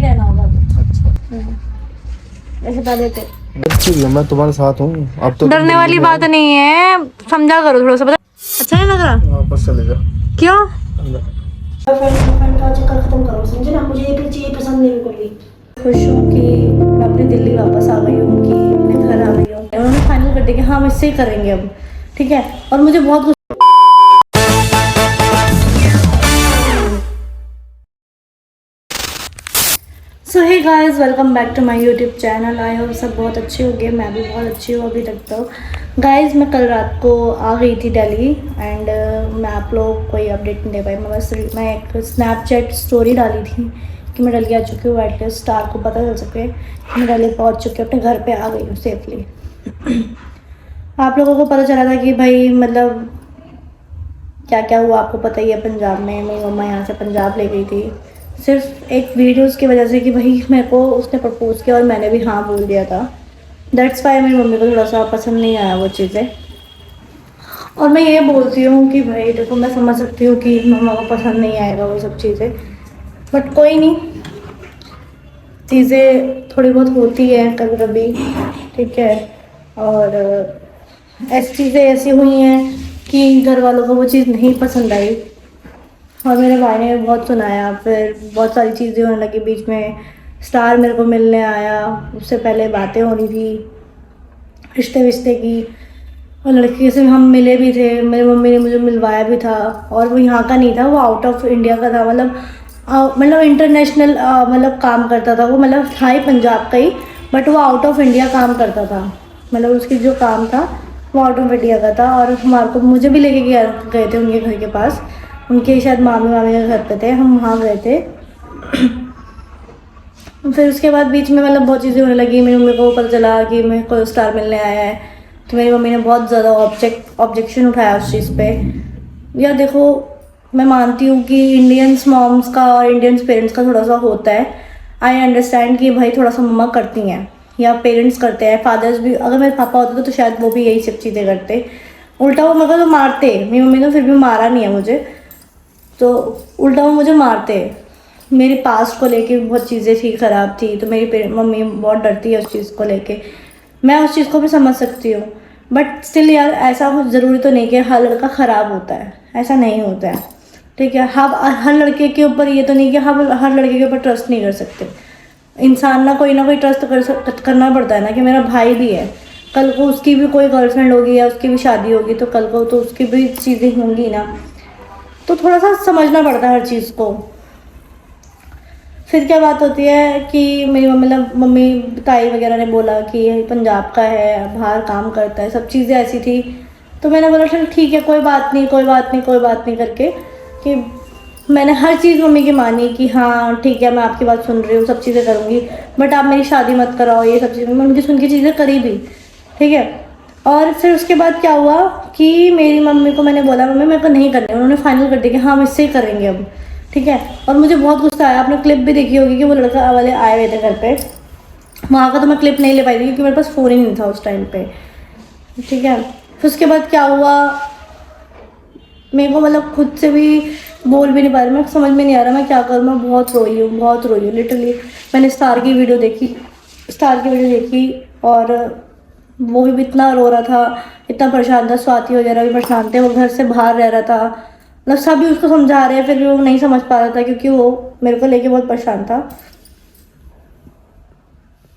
रहना होगा अभी। अच्छा ऐसे पहले थे। मैं तुम्हारे साथ हूँ अब तो। डरने वाली बात नहीं है, समझा करो थोड़ा सा, पता अच्छा नहीं लग रहा। वापस चले जाओ क्यों? अंदर। गर्लफ्रेंड का चक्कर खत्म करो, समझे ना? मुझे ये चीज़ पसंद नहीं कोई भी। खुश हूँ कि मैं अपनी दिल्ली वापस आ गई हूँ, कि मैं घर आ गई हूँ। उन्होंने फाइनल कर दिया कि हाँ हम इससे ही करेंगे अब, ठीक है। और मुझे बहुत सो hey guys, welcome back to my YouTube channel. I hope सब बहुत अच्छे होंगे, मैं भी बहुत अच्छी हूँ अभी तक तो। गाइस मैं कल रात को आ गई थी दिल्ली एंड मैं आप लोग को कोई अपडेट नहीं दे पाई। मैं एक स्नैपचैट स्टोरी डाली थी कि मैं दिल्ली आ चुकी हूँ, एटलीस्ट स्टार को पता चल सके कि मैं दिल्ली पहुँच चुकी हूँ, अपने घर पर आ गई हूँ सेफली। आप लोगों को पता चला था कि भाई मतलब क्या क्या हुआ, आपको पता ही है। पंजाब में मेरी मम्मा यहाँ से पंजाब ले गई थी सिर्फ एक वीडियोस की वजह से कि भाई मेरे को उसने प्रपोज किया और मैंने भी हाँ बोल दिया था। दैट्स वाई मेरी मम्मी को थोड़ा सा पसंद नहीं आया वो चीज़ें। और मैं ये बोलती हूँ कि भाई देखो, मैं समझ सकती हूँ कि मम्मा को पसंद नहीं आएगा वो सब चीज़ें, बट कोई नहीं, चीज़ें थोड़ी बहुत होती है कभी कभी, ठीक है। और ऐसी चीज़ें ऐसी हुई हैं कि घर वालों को वो चीज़ नहीं पसंद आई और मेरे भाई ने बहुत सुनाया। फिर बहुत सारी चीज़ें होने लगी बीच में। स्टार मेरे को मिलने आया, उससे पहले बातें हो रही थी रिश्ते विश्ते की, और लड़की से हम मिले भी थे, मेरी मम्मी ने मुझे मिलवाया भी था। और वो यहाँ का नहीं था, वो आउट ऑफ इंडिया का था, मतलब इंटरनेशनल मतलब काम करता था वो, मतलब था ही पंजाब का ही, बट वो आउट ऑफ इंडिया काम करता था। मतलब उसकी जो काम था वो आउट ऑफ इंडिया का था। और हमारे को मुझे भी लेके गए थे उनके घर के पास, उनके शायद मामी मामी के घर पे थे, हम वहाँ गए थे। फिर उसके बाद बीच में मतलब बहुत चीज़ें होने लगी। मेरी मम्मी को पता चला कि मेरे को स्टार मिलने आया है, तो मेरी मम्मी ने बहुत ज़्यादा ऑब्जेक्शन उठाया उस चीज़ पे। या देखो, मैं मानती हूँ कि इंडियंस मॉम्स का और इंडियंस पेरेंट्स का थोड़ा सा होता है। आई अंडरस्टैंड कि भाई थोड़ा सा मम्मा करती हैं या पेरेंट्स करते हैं, फादर्स भी। अगर मेरे पापा होते तो शायद वो भी यही सब चीज़ें करते। उल्टा वो मेरे को तो मारते, मेरी मम्मी ने फिर भी मारा नहीं है मुझे, तो उल्टा वो मुझे मारते। मेरे पास्ट को लेके बहुत चीज़ें थी, ख़राब थी, तो मेरी मम्मी बहुत डरती है उस चीज़ को लेके। मैं उस चीज़ को भी समझ सकती हूँ, बट स्टिल यार ऐसा कुछ ज़रूरी तो नहीं कि हर लड़का ख़राब होता है, ऐसा नहीं होता है, ठीक है। हम हर लड़के के ऊपर ये तो नहीं कि हम हर लड़के के ऊपर ट्रस्ट नहीं कर सकते। इंसान ना कोई ट्रस्ट करना पड़ता है ना, कि मेरा भाई भी है, कल को उसकी भी कोई गर्लफ्रेंड होगी या उसकी भी शादी होगी, तो कल को तो उसकी भी चीज़ें होंगी ना, तो थोड़ा सा समझना पड़ता है हर चीज़ को। फिर क्या बात होती है कि मेरी मम्मी ताई वगैरह ने बोला कि पंजाब का है, बाहर काम करता है, सब चीज़ें ऐसी थी। तो मैंने बोला चल ठीक है, कोई बात नहीं कोई बात नहीं कोई बात नहीं करके, कि मैंने हर चीज़ मम्मी की मानी कि हाँ ठीक है मैं आपकी बात सुन रही हूँ, सब चीज़ें करूँगी, बट आप मेरी शादी मत कराओ, ये सब चीज़ें मैं उनकी सुन की चीज़ें करी भी, ठीक है। और फिर उसके बाद क्या हुआ कि मेरी मम्मी को मैंने बोला मम्मी मेरे को नहीं करने, उन्होंने फाइनल कर दिया कि हाँ हम इससे ही करेंगे अब, ठीक है। और मुझे बहुत गुस्सा आया। आपने क्लिप भी देखी होगी कि वो लड़का वाले आए हुए थे घर पे, वहाँ का तो मैं क्लिप नहीं ले पाई थी क्योंकि मेरे पास फ़ोन ही नहीं था उस टाइम पे, ठीक है। फिर उसके बाद क्या हुआ, मेरे को मतलब खुद से भी बोल भी नहीं पा रही, मैं समझ में नहीं आ रहा मैं क्या करूँ। मैं बहुत रोई हूँ लिटरली। मैंने स्टार की वीडियो देखी और वो भी इतना रो रहा था, इतना परेशान था, स्वाति वगैरह भी परेशान थे, वो घर से बाहर रह रहा था, मतलब सभी उसको समझा रहे हैं, फिर भी वो नहीं समझ पा रहा था क्योंकि वो मेरे को लेके बहुत परेशान था।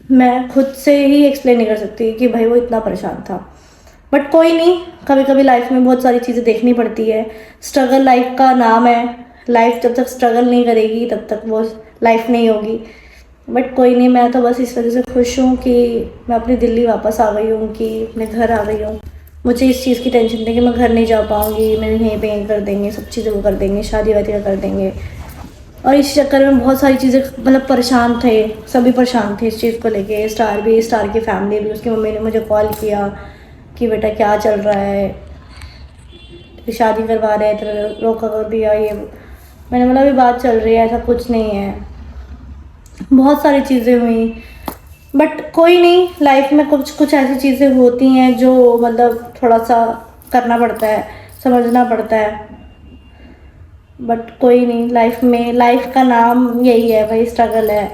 मैं खुद से ही एक्सप्लेन नहीं कर सकती कि भाई वो इतना परेशान था, बट कोई नहीं, कभी कभी लाइफ में बहुत सारी चीज़ें देखनी पड़ती है। स्ट्रगल लाइफ का नाम है, लाइफ जब तक स्ट्रगल नहीं करेगी तब तक वो लाइफ नहीं होगी। बट कोई नहीं, मैं तो बस इस वजह से खुश हूँ कि मैं अपनी दिल्ली वापस आ गई हूँ, कि अपने घर आ गई हूँ। मुझे इस चीज़ की टेंशन थी कि मैं घर नहीं जा पाऊँगी, मेरे यहीं पे कर देंगे, सब चीज़ें वो कर देंगे, शादी वादी का कर देंगे। और इस चक्कर में बहुत सारी चीज़ें मतलब परेशान थे, सभी परेशान थे इस चीज़ को लेके। स्टार की फैमिली भी, उसकी मम्मी ने मुझे कॉल किया कि बेटा क्या चल रहा है, शादी करवा रहे हैं, तेरा रोका कर दिया ये। मैंने बोला अभी बात चल रही है, ऐसा कुछ नहीं है। बहुत सारी चीज़ें हुई, बट कोई नहीं, लाइफ में कुछ ऐसी चीज़ें होती हैं जो मतलब थोड़ा सा करना पड़ता है, समझना पड़ता है। बट कोई नहीं, लाइफ में लाइफ का नाम यही है भाई, स्ट्रगल है।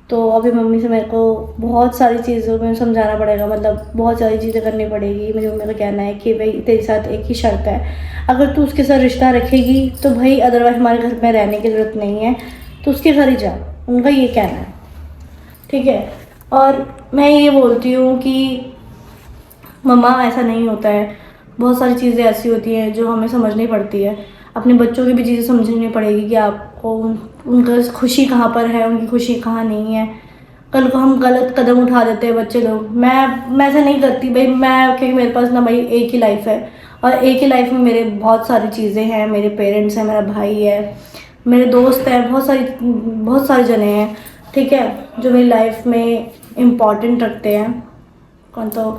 तो अभी मम्मी से मेरे को बहुत सारी चीज़ों में समझाना पड़ेगा, मतलब बहुत सारी चीज़ें करनी पड़ेगी। मेरी मम्मी का कहना है कि भाई तेरे साथ एक ही शर्त है, अगर तू उसके साथ रिश्ता रखेगी तो भाई अदरवाइज हमारे घर में रहने की ज़रूरत नहीं है, तो उसके घर ही जा। उनका ये कहना है, ठीक है। और मैं ये बोलती हूँ कि मम्मा ऐसा नहीं होता है, बहुत सारी चीज़ें ऐसी होती हैं जो हमें समझनी पड़ती है। अपने बच्चों की भी चीज़ें समझनी पड़ेगी कि आपको उनका खुशी कहाँ पर है, उनकी खुशी कहाँ नहीं है। कल को हम गलत कदम उठा देते हैं बच्चे लोग। मैं ऐसा नहीं करती भाई, मैं क्योंकि मेरे पास ना भाई एक ही लाइफ है, और एक ही लाइफ में मेरे बहुत सारी चीज़ें हैं। मेरे पेरेंट्स हैं, मेरा भाई है, मेरे दोस्त हैं, बहुत सारे जने हैं, ठीक है, जो मेरी लाइफ में इम्पोर्टेंट रखते हैं। कौन तो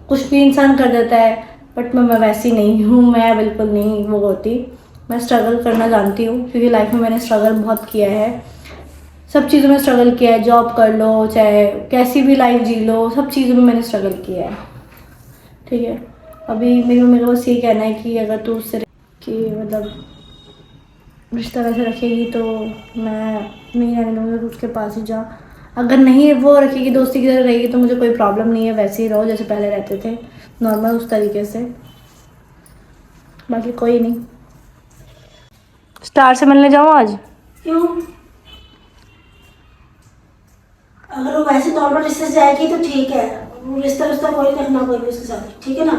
कुछ भी इंसान कर देता है, बट मैं वैसी नहीं हूँ, मैं बिल्कुल नहीं वो होती। मैं स्ट्रगल करना जानती हूँ, क्योंकि लाइफ में मैंने स्ट्रगल बहुत किया है, सब चीज़ों में स्ट्रगल किया है। जॉब कर लो, चाहे कैसी भी लाइफ जी लो, सब चीज़ों में मैंने स्ट्रगल किया है, ठीक है। अभी मेरी मम्मी का बस ये कहना है कि अगर तू उससे कि मतलब रिश्ता वैसे रखेगी तो मैं नहीं रहने दूँगी, तो उसके पास ही जा। अगर नहीं वो रखेगी, दोस्ती की तरह रहेगी, तो मुझे कोई प्रॉब्लम नहीं है, वैसे ही रहो जैसे पहले रहते थे, नॉर्मल उस तरीके से। बाकी कोई नहीं। स्टार से मिलने जाऊँ आज? क्यों? अगर वो वैसे नॉर्मल रिश्ते से जाएगी तो ठीक है, वो रिश्ता रिश्ता कोई रखना कोई भी उसके साथ, ठीक है ना।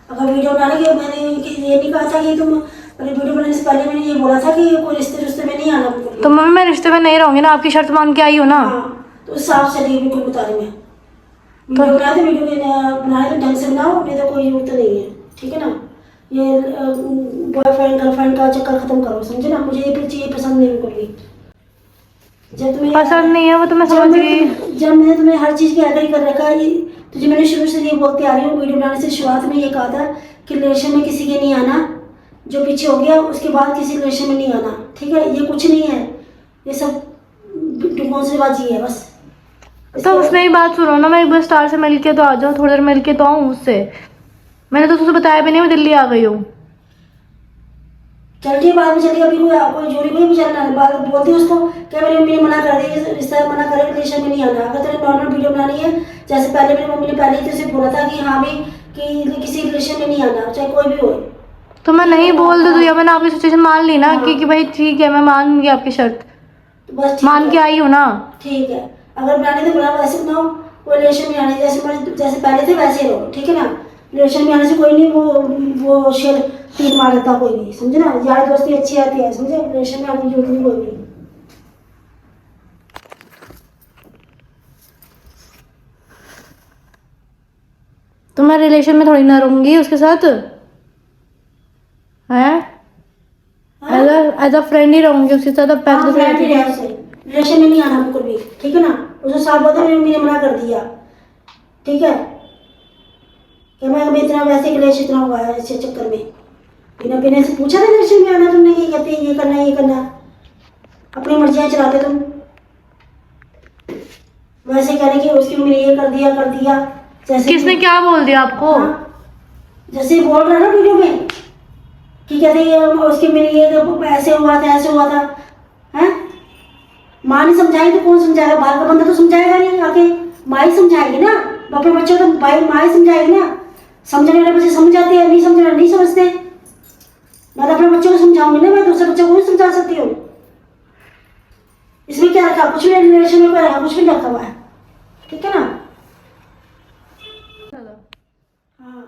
अगर वीडियो बनाने के मैंने ये नहीं कहा था कि तुम, मैंने वीडियो बनाने से पहले मैंने ये बोला था कि कोई रिश्ते रिश्ते में नहीं आना बिल्कुल। तो मम्मी मैं रिश्ते में नहीं रहूँगी ना, आपकी शर्त मान के आई हो ना। हाँ, तो साफ से नहीं बिल्कुल बता रही मैं। वीडियो बनाए तो वीडियो बनाए तो ढंग से बनाओ, नहीं तो कोई जरूरत नहीं है, ठीक है ना। ये बॉयफ्रेंड गर्लफ्रेंड का चक्कर खत्म करो, समझे ना। मुझे ये चीज़ पसंद नहीं बिल्कुल भी। जब तुम्हें पसंद नहीं है वो तो मैं समझ गई। जब मैंने तुम्हें हर चीज़ की एग्री कर रखा है, तुझे मैंने शुरू से ये बोलती आ रही हूँ, वीडियो बनाने से शुरुआत में ये कहा था कि रिलेशन में किसी के नहीं आना, जो पीछे हो गया उसके बाद किसी रिलेशन में नहीं आना, ठीक है। ये कुछ नहीं है, ये सब डुमोसरेबाजी है बस। तो उसमें ही बात सुनो ना, मैं एक बार स्टार से मिल के तो आ जाओ, थोड़ी देर मिल के तो आऊँ उससे। मैंने तो तुझे बताया भी नहीं मैं दिल्ली आ गई हूँ। चल ठीक, बाद में चलिए। अभी कोई जोड़ी कोई भी चलना है, बात बोलती उसको क्या मेरी मम्मी ने मना कर दी, रिश्ता मना करे, रिलेशन में नहीं आना। अगर तेरे नॉर्मल वीडियो बनानी है, जैसे पहले मेरी मम्मी ने पहले ही तुझे बोला था कि हाँ भी कि किसी रिलेशन में नहीं आना, चाहे कोई भी हो। तो मैं नहीं बोल दे, तो या मैंने आपकी सिचुएशन मान ली ना कि भाई ठीक है, मैं मान गई आपकी शर्त, तो बस मान के आई हूँ ना। ठीक है, अगर बनाने तो बना, वैसे बनाओ, कोई रिलेशन में आने जैसे पहले थे वैसे रहो, ठीक है ना। रिलेशन में आने से कोई नहीं वो शेर तीर मार देता कोई नहीं, समझे ना। यार दोस्ती अच्छी आती है, समझे। रिलेशन में आने की जरूरत नहीं कोई नहीं। तो मैं रिलेशन में थोड़ी ना रहूंगी उसके साथ, है एज अ फ्रेंड ही रहूंगी उसके साथ। अब हाँ, पहले फ्रेंड ही रहे उससे, रिलेशन में नहीं आना बिल्कुल भी, ठीक है ना। उसे साफ बोलते मेरी मम्मी ने मना कर दिया, ठीक है। कि मैं इतना वैसे क्लेश इतना हुआ है इस चक्कर में, बिना बिना से पूछा था रिलेशन में आना तुमने, ये कहते ये करना ये करना, अपनी मर्जियाँ चलाते तुम। वैसे कह रहे कि उसकी मम्मी ने ये कर दिया जैसे किसने क्या बोल दिया आपको? हाँ, जैसे बोल रहा ना वीडियो में कि कहते ये उसकी मम्मी ने ये ऐसे हुआ था, हैं। माँ ने समझाई तो कौन समझाएगा? बाहर का बंदा तो समझाएगा नहीं, आके माँ ही समझाएगी ना। अपने बच्चों को तो भाई माँ ही समझाएगी ना। समझने वाले बच्चे समझ जाते हैं, नहीं समझने वाले नहीं समझते। मैं तो अपने बच्चों को समझाऊंगी ना, मैं दूसरे बच्चों को भी समझा सकती हूँ। इसमें क्या रखा? कुछ भी रिलेशन में रखा, कुछ भी रखा हुआ है, ठीक है ना। हाँ,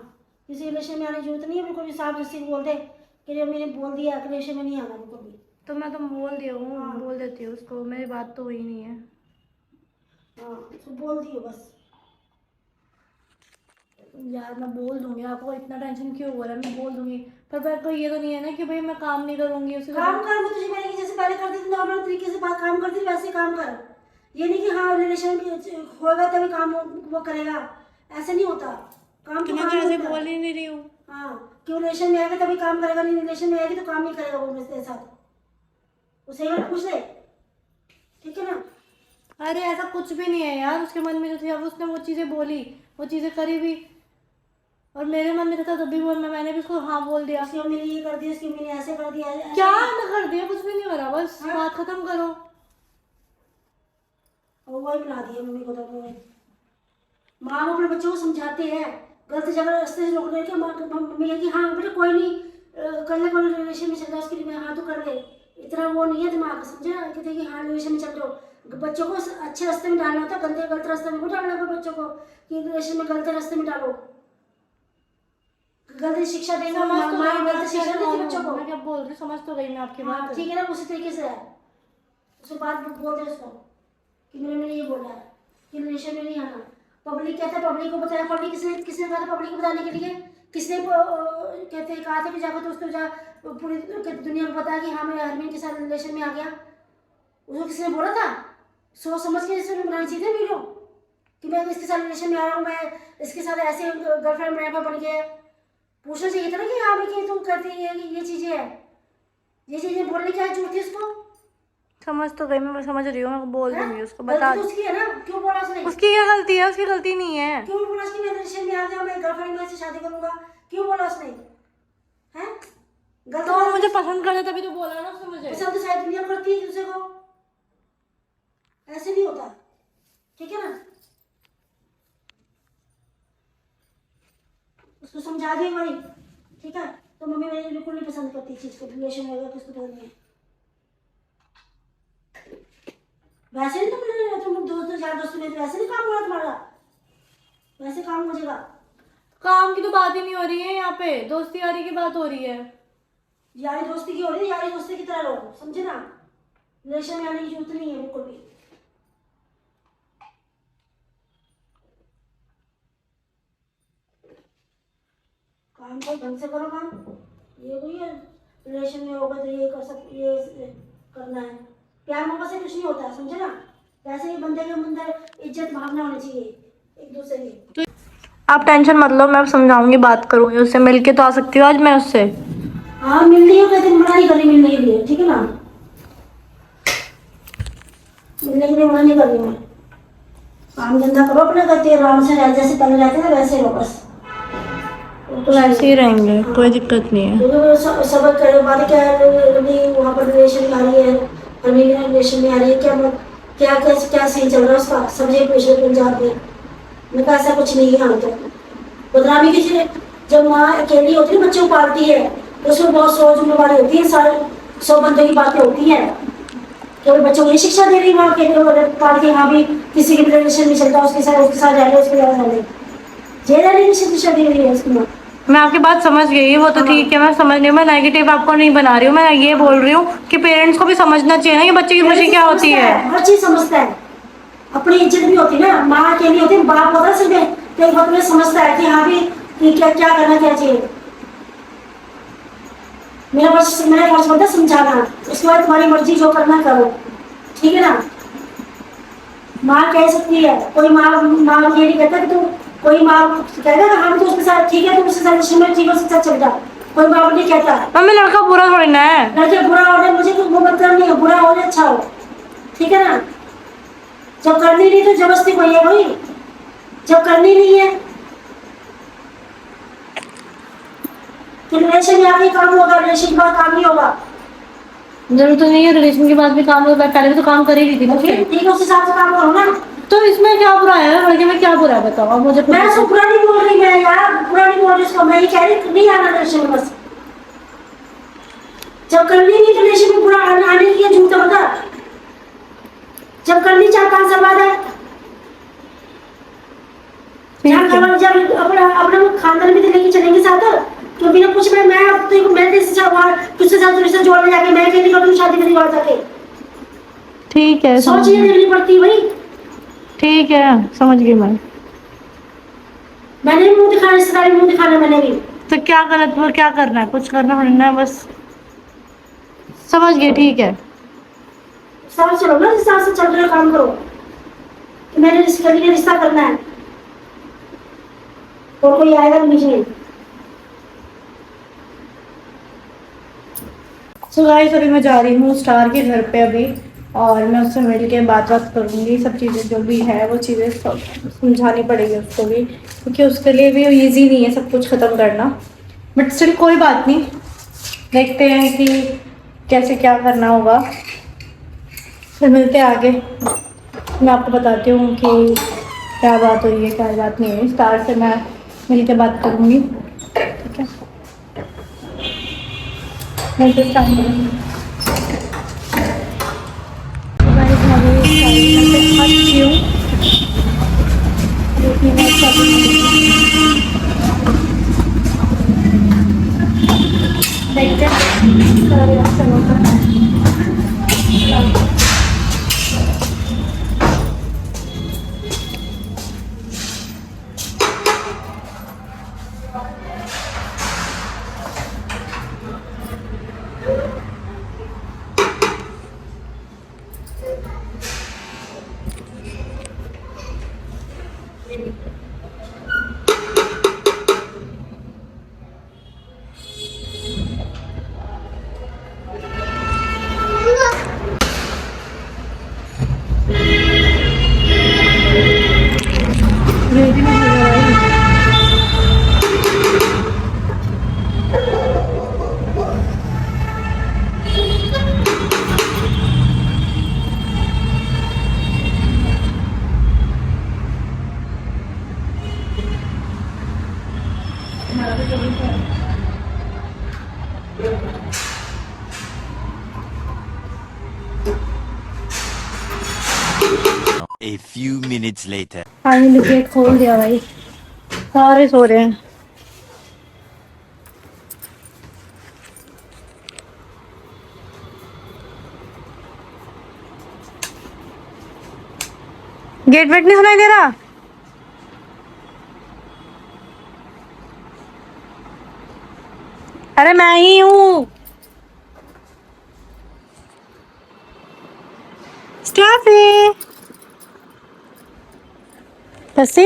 किसी रिलेशन में आने की जरूरत नहीं है। बिल्कुल भी साफ जैसे बोल दे कि मैंने बोल दिया कि रिलेशन में नहीं आना बिल्कुल भी। तो मैं तो बोल दिया हूँ, हाँ। बोल देती हूँ उसको, मेरी बात तो हुई नहीं है। हाँ, तो बोल दियो बस। यार मैं बोल दूंगी, आपको इतना टेंशन क्यों हो रहा है? मैं बोल दूंगी, पर मेरे को ये तो नहीं है ना कि भाई मैं काम नहीं करूंगी उसके काम साथ। कर, मैं तुझे मैंने जैसे पहले करती थी नॉर्मल तरीके से बात, काम करती थी वैसे काम कर। ये नहीं कि हाँ रिलेशन होगा तभी काम वो करेगा, ऐसे नहीं होता। काम तो मैं तो ऐसे बोल ही नहीं रही हूँ। हाँ, क्यों रिलेशन में आएगा तभी काम करेगा, नहीं रिलेशन में आएगी तो काम नहीं करेगा वो मेरे साथ। उसे एक बार पूछ ले, ठीक है ना। अरे ऐसा कुछ भी नहीं है यार, उसके मन में जो थी, अब उसने वो चीज़ें बोली, वो चीज़ें करी भी, और मेरे मन में था तब भी मैंने भी उसको हाँ बोल दिया। उसकी मम्मी ने ये कर दिया, उसकी मम्मी ने ऐसे कर दिया, क्या ना कर दिया? कुछ भी नहीं हो रहा, बस बात खत्म करो। और वही बना दिया मम्मी को तो उन्होंने। माँ वो अपने बच्चों को समझाते हैं, गलत जगह रास्ते से रोकने के मम्मी कहेगी हाँ बेटा कोई नहीं, कर ले, कोई रिलेशन में चल रहा है उसके लिए हाँ तो कर ले, इतना वो नहीं है दिमाग, समझे, कहते कि हाँ रिलेशन में चल रहे हो। बच्चों को अच्छे रास्ते में डालना होता है, गंदे गलत रास्ते में क्यों डालना है बच्चों को कि रिलेशन में गलत रास्ते में डालो। गलत शिक्षा देंगे, माँ गलत शिक्षा देती बच्चों को। मैं क्या बोल रही हूँ, समझ तो गई मैं आपकी हाँ बात। ठीक है ना, उसी तरीके से है। उसके बाद बोल दे उसको कि मैंने ये बोला है कि रिलेशन में नहीं आना। पब्लिक कहता है, पब्लिक को बताया, पब्लिक किसने कहा था पब्लिक को बताने के लिए, किसने कहते कहा था कि जाकर तो उसको जा पूरी दुनिया को पता कि हाँ मैं हरमीन के साथ रिलेशन में आ गया। उसको किसने बोला था? सोच समझ के इसने बनानी चाहिए थी वीडियो कि मैं इसके साथ रिलेशन में आ रहा हूँ, मैं इसके साथ ऐसे गर्लफ्रेंड मेरे बन गया। पूछना चाहिए था ना कि हाँ भाई तुम करती है ये चीज़ें है, ये चीज़ें बोलने क्या जरूरत थी उसको। समझ तो गई मैं समझ रही हूँ, मैं बोल दूंगी उसको, बता गलती तो उसकी है ना, क्यों बोला उसने? उसकी क्या गलती है? उसकी गलती नहीं है। क्यों बोला उसकी मैं रिलेशन में आ गया, मैं गर्लफ्रेंड में से शादी करूंगा, क्यों बोला उसने? हैं गलत तो मुझे पसंद करता तभी तो बोला ना उसने मुझे। पसंद तो शायद दुनिया करती है दूसरे को, ऐसे नहीं होता, ठीक है ना। उसको समझा दिया भाई, ठीक है। तो मम्मी मेरी बिल्कुल नहीं पसंद करती चीज को, रिलेशन वगैरह किसको पसंद नहीं है। वैसे नहीं तुम दोस्त चार दोस्तों में वैसे नहीं काम हो रहा तुम्हारा, वैसे काम हो जाएगा। काम की तो बात ही नहीं हो रही है यहाँ पे, दोस्ती यारी की बात हो रही है। यारी दोस्ती की हो रही है, यारी दोस्ती की तरह रहो, समझे ना। रिलेशन में आने की जरूरत नहीं है बिल्कुल भी। काम को ढंग से करो काम, ये कोई है रिलेशन में होगा तो ये कर सब ये करना है। प्यार मोहब्बत से कुछ नहीं होता, समझे ना। वैसे ही बंदे के अंदर इज्जत भावना होनी चाहिए एक दूसरे की। आप टेंशन मत लो, मैं अब समझाऊंगी, बात करूंगी उससे, मिल के तो आ सकती हूँ आज मैं उससे। हाँ मिलनी हो कहते मना नहीं कर रही मिलने के लिए, ठीक है ना। मिलने के लिए मना नहीं कर रही मैं। काम धंधा करो अपना, करते आराम से जैसे पहले रहते थे वैसे रहो बस। तो ऐसे ही रहेंगे, कोई दिक्कत नहीं है। सब करे बात क्या है, वहाँ पर रिलेशन में आ रही है, रिलेशन में आ रही है, क्या क्या क्या सीन चल रहा है उसका, समझे पूछे पंजाब में। मैं कहा ऐसा कुछ नहीं है। हम तो बदनामी की जब माँ अकेली होती है बच्चों को पालती है तो उसमें बहुत सौ जिम्मेवारी होती है, सारे 100 बंदों की बातें होती हैं। केवल बच्चों को ये शिक्षा दे रही माँ अकेले पाल के, हाँ भी किसी के रिलेशन में चलता है उसके साथ जा रहे उसके साथ जा रहे, ये रहने की शिक्षा दे रही है उसकी माँ। मैं आपकी बात समझ गई, वो तो ठीक है, मैं समझ रही हूँ, मैं नेगेटिव आपको नहीं बना रही हूँ, मैं ये बोल रही हूँ कि पेरेंट्स को भी समझना चाहिए ना कि बच्चे की खुशी क्या होती है। हर चीज समझता है, अपनी इज्जत भी होती है ना। माँ अकेली होती है, बाप होता है सीधे तो एक वक्त में समझता है कि हाँ भी कि क्या क्या करना क्या चाहिए। मेरा फर्ज बनता है समझाना, उसके बाद तुम्हारी मर्जी जो करना करो, ठीक है ना। माँ कह सकती है, कोई माँ ये नहीं कहता कि तू, कोई माँ कहेगा कि हाँ तो उसके साथ ठीक है, तुम उसके साथ रिश्ते में ठीक है, उसके साथ चल जा, कोई बाप नहीं कहता। मम्मी लड़का बुरा थोड़ी ना है। लड़के बुरा हो जाए मुझे तो वो मतलब नहीं है, बुरा हो जाए अच्छा हो, ठीक है ना। जब करनी नहीं तो जबरदस्ती कोई है भाई, जब करनी नहीं है तो रिलेशन में आगे काम होगा, रिलेशन के बाद काम नहीं होगा। जरूरत तो नहीं है रिलेशन के बाद भी काम होगा, पहले भी तो काम कर ही रही थी ना। ठीक है उस हिसाब से काम करो ना। तो इसमें क्या बुरा है? लड़के में क्या बुरा है बताओ अब मुझे। मैं उसको बुरा नहीं बोल रही, मैं यार बुरा नहीं बोल रही उसको, मैं ये कह रही नहीं आना रिलेशन में। बस जब करनी नहीं तो रिलेशन में बुरा आने की झूठ बता, जब करनी 4-5 साल बाद है, जब अपना खानदान भी लेके चलेंगे साथ, तो बिना कुछ मैं अब तो मैं तुझसे साथ रिश्ता जोड़ने जाके मैं अकेली कर दूं शादी मेरी बात जाके। ठीक है, सोच ये देखनी पड़ती है भाई। ठीक है समझ गई मैं। मैंने भी मुंह दिखाना, रिश्तेदारी मुंह दिखाना मैंने भी। तो क्या गलत, वो क्या करना है? कुछ करना पड़ना है बस, समझ गई, ठीक है। साथ चलो ना, जिस हिसाब से चल रहे काम करो कि मैंने रिश्ता करना है और कोई आएगा बीच में। सो गाइस अभी मैं जा रही हूँ स्टार के घर पे अभी, और मैं उससे मिल के बात करूँगी, सब चीज़ें जो भी है वो चीज़ें सब समझानी पड़ेगी उसको भी, क्योंकि उसके लिए भी ईजी नहीं है सब कुछ ख़त्म करना। बट स्टिल कोई बात नहीं, देखते हैं कि कैसे क्या करना होगा, फिर मिलते हैं आगे। मैं आपको बताती हूँ कि क्या बात हुई है क्या बात नहीं हुई। स्टार से मैं मिल के बात करूँगी, ठीक है? मैं तो स्टार्ट करूँगी। गाइस मैं अभी स्टाइल से हटती हूँ, देखिए मैं क्या देखते हैं क्या रिएक्शन होता है। रेडी नहीं हो रहा है। A few minutes later. Finally get खोल दिया भाई, सारे सो रहे हैं। गेट वेट नहीं सुनाई दे रहा? अरे मैं ही हूँ। स्टैफी बसी,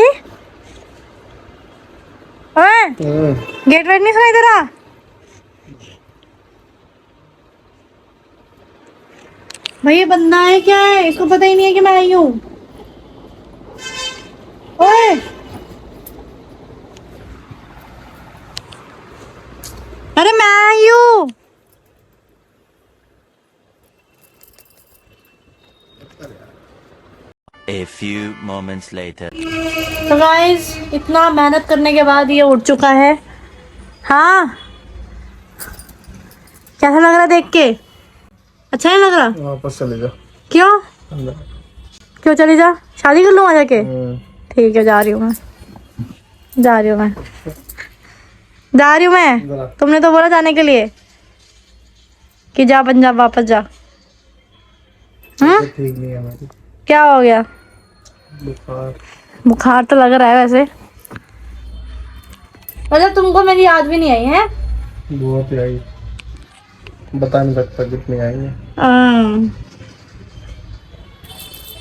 ओए गेट वेट नहीं सुनाई दे रहा? भाई ये बंदा है क्या है, इसको पता ही नहीं है कि मैं आई हूँ। ओए अरे मैं आई हूँ। A few moments later. तो गाइस इतना मेहनत करने के बाद ये उठ चुका है। हाँ कैसा लग रहा देख के? अच्छा नहीं लग रहा? वापस चले जा क्यों? अंदर। क्यों चली जा? शादी कर लूँ वहाँ जाके? हम्म, ठीक है जा रही हूँ मैं, जा रही हूँ मैं, जा रही हूँ मैं। तुमने तो बोला जाने के लिए कि जा पंजाब वापस जा। हाँ ठीक नहीं है मेरी, क्या हो गया? बुखार। बुखार तो लग रहा है वैसे। मतलब तुमको मेरी याद भी नहीं आई है? बहुत ही आई, बता नहीं सकता कितनी आई है।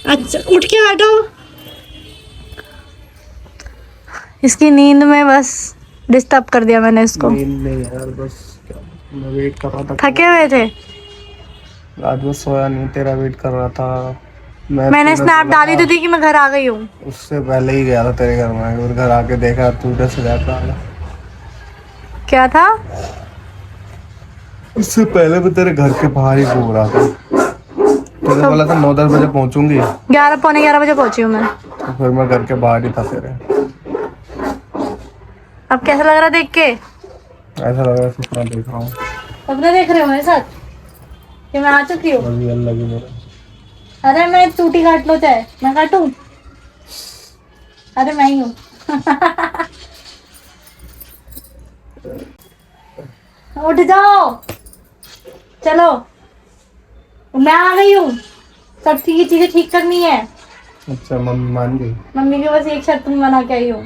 अच्छा उठ के बैठो। इसकी नींद में बस डिस्टर्ब कर दिया मैंने इसको। नींद नहीं यार, बस मैं वेट कर रहा था। थके हुए थे? रात में सोया नहीं, तेरा वेट कर रहा था। मैंने तूने स्नैप बोला डाली था, तो थी कि मैं घर आ गई हूँ। उससे पहले ही गया था तेरे घर में, और घर आके देखा तू उधर से जाता आया। क्या था? उससे पहले भी तेरे घर के बाहर ही घूम रहा था। तूने बोला था 9-10 बजे पहुंचूंगी, 11 पौने 11 बजे पहुंची हूँ मैं। तो फिर मैं घर के बाहर ही था तेरे। अब कैसा लग रहा देख के? ऐसा लग रहा है सपना देख रहा हूँ। सपना देख रहे हो मेरे साथ कि मैं आ चुकी हूँ? अभी अल्लाह की मेरा। अरे मैं चूटी काट लो चाहे, मैं काटूं? अरे मैं ही हूँ। उठ जाओ, चलो मैं आ गई हूँ। सब ठीक चीजें ठीक करनी है। अच्छा मम्मी मान गई? मम्मी की बस एक शर्त में मना के आई हूँ,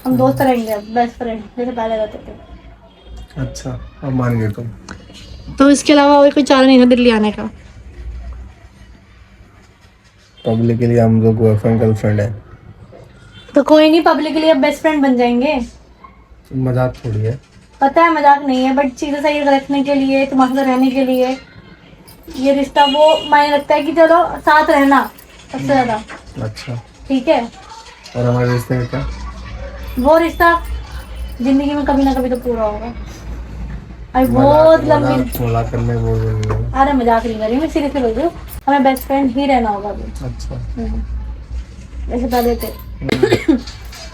हम दोस्त रहेंगे अब, बेस्ट फ्रेंड जैसे पहले रहते थे। अच्छा अब मान गई तुम? तो इसके अलावा और कोई चारा नहीं था दिल्ली आने का। पब्लिक के लिए हम लोग बॉयफ्रेंड गर्लफ्रेंड है, तो कोई नहीं, पब्लिक के लिए अब बेस्ट फ्रेंड बन जाएंगे। मजाक थोड़ी है। पता है मजाक नहीं है, बट चीज़ें सही रखने के लिए, तुम्हारे साथ रहने के लिए ये रिश्ता वो मायने रखता है कि चलो साथ रहना सबसे ज़्यादा। अच्छा ठीक है, और हमारे रिश्ते में क्या? वो रिश्ता जिंदगी में कभी ना कभी तो पूरा होगा। अरे बहुत लंबी। मजाक करने बोल रही है। अरे मजाक नहीं कर रही मैं, सीरियसली बोल रही हूँ। हमें बेस्ट फ्रेंड ही रहना होगा अभी। अच्छा ऐसे पहले थे।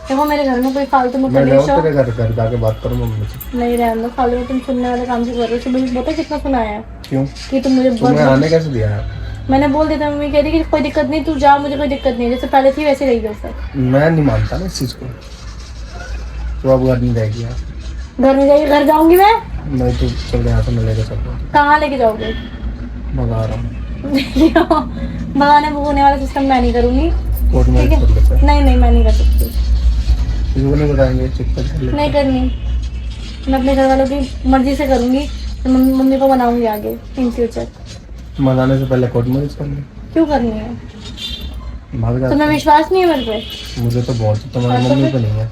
देखो मेरे घर में कोई फालतू में मैं कलेश जाऊँ हो। तेरे घर जाके बात करूँ मम्मी से। नहीं रहने दो, फालतू में तुम सुनने वाले काम से कर रहे हो। सुबह पता है कितना सुनाया है क्यों? कि तुम मुझे तुम्हें आने कैसे दिया है? मैंने बोल दिया था, मम्मी कह रही कि कोई दिक्कत नहीं, तू जा, मुझे कोई दिक्कत नहीं है, जैसे पहले थी वैसे रही वैसे। मैं नहीं मानता ना इस चीज को। तो अब घर नहीं रहेगी यार। घर में जाइए, घर जाऊंगी मैं। नहीं तू चल यहाँ से मिलेगा सबको। कहाँ लेके जाओगे? मजा आ रहा हूँ। भगाने भगोने वाला सिस्टम मैं नहीं करूंगी। कोर्ट ठीक मैरिज है, कर लेते हैं। नहीं मैं नहीं कर सकती, किसी को नहीं बताएंगे, चुपचाप कर लेते नहीं हैं। करनी। मैं अपने घर वालों की मर्जी से करूंगी, तो मम्मी को बनाऊंगी आगे इन फ्यूचर। मनाने से पहले कोर्ट मैरिज कर ले। क्यों करनी है? भाग जा। तुम्हें विश्वास नहीं है मेरे पे? मुझे तो बहुत, तुम्हारी हाँ, तो मम्मी फिर? पे नहीं है।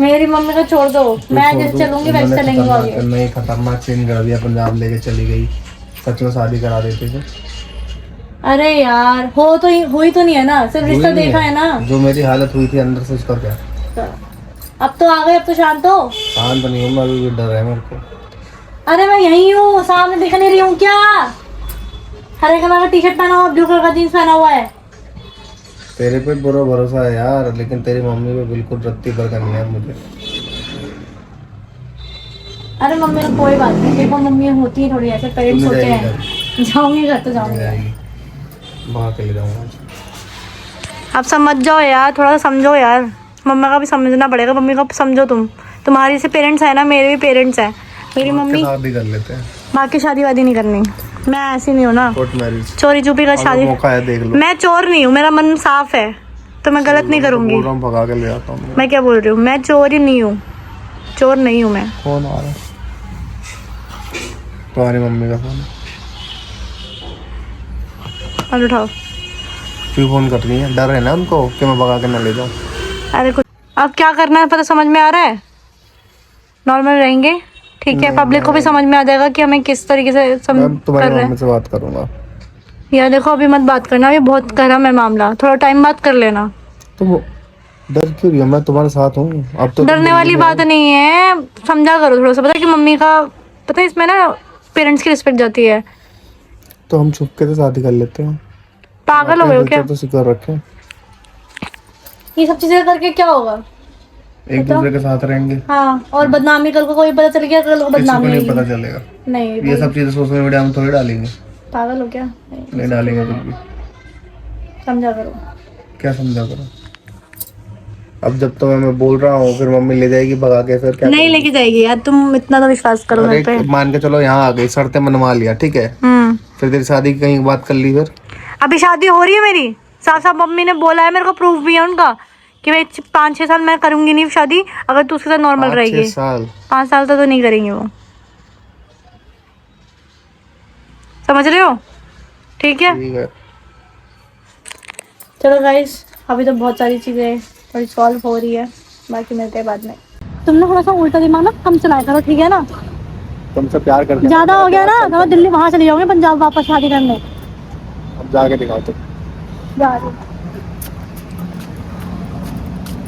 मेरी मम्मी को छोड़ दो, तू मैं छोड़ जैसे दो, चलूंगी वैसे उन्होंने चलेंगे वो खतरनाक आगे। नहीं खतरनाक सीन कर दिया, पंजाब लेके चली गई। सच में शादी करा देते थे। अरे यार हुई तो नहीं है ना, सिर्फ रिश्ता हुई नहीं देखा है ना। जो मेरी हालत हुई थी अंदर से, उसका क्या? अब तो आ गए, अब तो शांत हो। शांत नहीं हूँ मैं, अभी भी डर है मेरे को। अरे मैं यही हूँ, सामने दिख नहीं रही हूँ क्या? हरे कलर का टी शर्ट पहना हुआ, ब्लू कलर का जीन्स पहना हुआ है। तेरे पे पूरा भरोसा है यार, लेकिन तेरी मम्मी पे बिल्कुल रत्ती भर का नहीं है मुझे। अरे मम्मी को कोई बात नहीं, देखो मम्मी होती है थोड़ी ऐसे, पेरेंट्स तुम होते जाएगी हैं। जाऊंगी घर तो जाऊंगी। बाहर के ले जाऊंगा। आप समझ जाओ यार, थोड़ा सा समझो यार, मम्मा का भी समझना पड़ेगा, मम्मी का समझो तुम। तुम्हारी से पेरेंट्स है ना, मेरे भी पेरेंट्स हैं। मेरी मम्मी शादी कर लेते हैं। बाकी शादी वादी नहीं करनी, मैं ऐसी नहीं हूँ ना कोर्ट मैरिज चोरी चुपी का शादी। मौका है, देख लो। मैं चोर नहीं हूँ, मेरा मन साफ है, तो मैं गलत नहीं करूंगी। बोल रहा हूँ, भगा के ले आता हूँ। मैं क्या बोल रही हूँ, मैं चोर ही नहीं हूँ, चोर नहीं हूँ मैं। कौन आ रहा है? तुम्हारी मम्मी का फोन। और उठाओ। क्यों फोन कर रही है? डर है ना उनको कि मैं भगा के ना ले जाऊँ। अरे कुछ अब क्या करना है पता समझ में आ रहा है। नॉर्मल रहेंगे, ठीक है, पब्लिक को भी समझ में आ जाएगा कि हमें किस तरीके से मैं कर तुम्हारी रहे मम्मी हैं। से बात करूंगा। यार देखो अभी मत बात करना, अभी बहुत गर्म है मामला, थोड़ा टाइम बात कर लेना। तुम डर क्यों रही हो? मैं तुम्हारे साथ हूँ। अब तो तुम डरने वाली दिल्ली में बात नहीं है, समझा करो थोड़ा सा। पता है कि मम्मी का, पता है इसमें ना पेरेंट्स की रिस्पेक्ट जाती है। हो, तो हम चुपके से शादी कर लेते हैं। पागल हो गए हो क्या? तो सिक्योर रखें, ये सब चीजें करके क्या होगा? एक दूसरे के साथ रहेंगे। हाँ, और बदनामी कल को कोई पता चल गया, कल को किसी को बदनामी नहीं होगी। पता चलेगा। नहीं ये सब चीजें सोशल मीडिया में थोड़ी डालेंगे। पागल हो क्या? नहीं डालेंगे कुछ भी। समझा करो। क्या समझा करो? अब जब तो मैं बोल रहा हूँ, फिर मम्मी ले जाएगी भगा के, फिर क्या नहीं लेके जाएगी यार, तुम इतना तो विश्वास करो मेरे पे। मान के चलो यहाँ आ गई, शर्तें मनवा लिया, ठीक है, फिर तेरी शादी की कहीं बात कर ली, फिर अभी शादी हो रही है मेरी, साथ साथ मम्मी ने बोला है, मेरे को प्रूफ भी है उनका कि मैं 5-6 साल मैं करूंगी नहीं शादी, अगर तू उसके साथ नॉर्मल 5-6 रहेगी। साल 5 साल तो नहीं करेंगे वो, समझ रहे हो? ठीक है, ठीक है। चलो गाइस, अभी तो बहुत सारी चीज़ें थोड़ी सॉल्व हो रही है, बाकी मिलते हैं बाद में। तुम ना थोड़ा सा उल्टा दिमाग ना कम चलाया करो, ठीक है ना? तुमसे प्यार करके ज़्यादा हो गया ना, तो दिल्ली वहाँ चले जाओगे, पंजाब वापस शादी करने। अब जाके दिखाओ तुम। जा रही हूँ,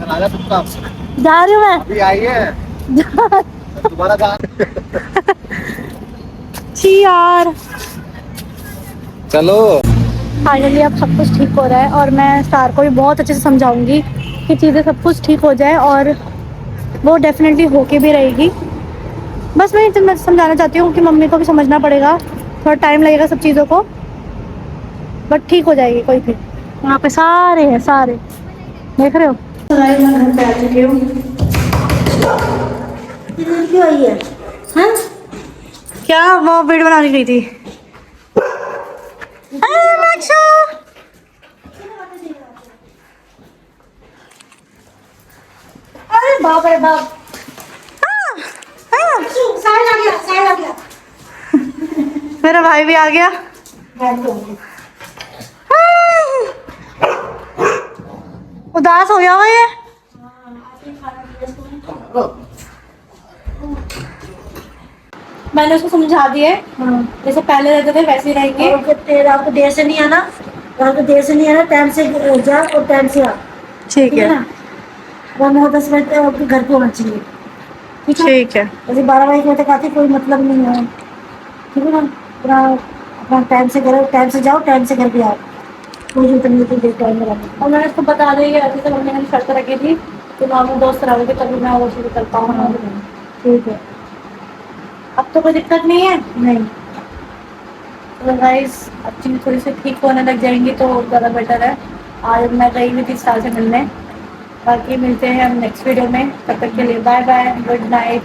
अभी जा रही हूँ मैं। आई है तुम्हारा काम। छी यार, चलो। फाइनली अब सब कुछ ठीक हो रहा है, और मैं स्टार को भी बहुत अच्छे से समझाऊंगी कि चीज़ें सब कुछ ठीक हो जाए, और वो डेफिनेटली होके भी रहेगी। बस मैं इतना समझाना चाहती हूँ कि मम्मी को भी समझना पड़ेगा, थोड़ा टाइम लगेगा सब चीज़ों को, बट ठीक हो जाएगी। कोई भी वहाँ पे सारे हैं, सारे देख रहे हो। तो मैं घर पे आ चुकी हूँ। इधर क्यों आई है? हाँ? क्या वो वीडियो बनाने गई थी? अरे बाप रे बाप, साइड आ गया, साइड आ गया। मेरा भाई भी आ गया। उदास हो गया हो ये। मैंने उसको समझा दिए, जैसे पहले रहते थे वैसे ही रहेंगे। और तेरा आपको देर से नहीं आना, आपको देर से नहीं आना, टाइम से जा और टाइम से आ, ठीक है, ना? वो 9-10 बजे तक आपके घर पे होना चाहिए, ठीक है? ठीक है। वैसे 12 बजे तक आती कोई मतलब नहीं है, ठीक है ना? पूरा अपना टाइम से करो, टाइम से जाओ, टाइम से घर पे आओ। कोई जरूरत नहीं है देख टाइम लगा। और मैंने उसको बता दी है, अभी तक मम्मी ने शर्त रखी थी कि नॉर्मल दोस्त रहोगे तभी मैं वो शुरू कर पाऊँगा। ठीक है। अब तो कोई दिक्कत नहीं है। नहीं, तो गाइस अब चीज़ थोड़ी सी ठीक होने लग जाएंगी तो ज़्यादा बेटर है। आज मैं गई हुई थी साल से मिलने। बाकी मिलते हैं हम नेक्स्ट वीडियो में, तब तक के लिए बाय बाय, गुड नाइट।